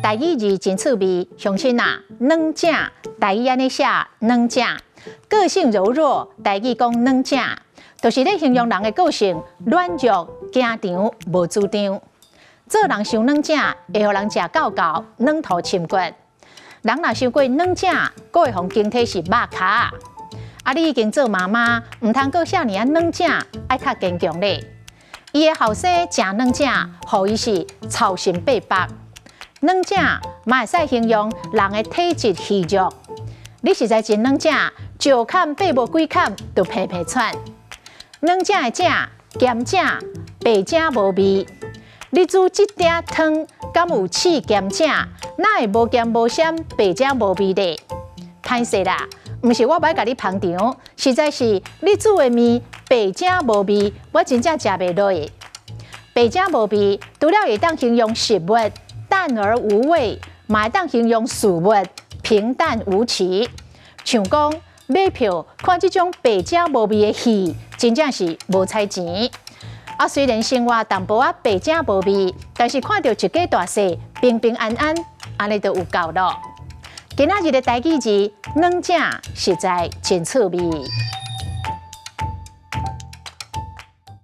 台语字真趣味，乡亲啊，软正，台语安尼写软正，个性柔弱，台语讲软正，就是咧形容人的个性软弱、惊场、无主张。做人伤软正，会互人食够够，软土深骨。人若伤过软正，佫会互经体是肉卡。啊，你已经做妈妈，唔通佫遐尔啊软正，爱较坚强咧。伊的后生真软正，互伊是操心八百。软正嘛会使形容人的体质虚弱。你实在真软正，石坎爬无几坎就皮皮喘。软正的正，咸正，白正无味。你煮一鼎汤，敢有试咸正？哪会无咸无鲜，白正无味咧？歹势啦，毋是我歹甲你捧场，实在是你煮的面白正无味，我真正食袂落去。白正无味，除了会当形容食物淡而无味，嘛会当形容事物平淡无奇。像讲买票看这种白正无味的戏，真正是无彩钱。啊，虽然生活淡薄仔白正无味，但是看到一家大细平平安安，安尼就有够咯。今仔日的台语字软正，实在真趣味。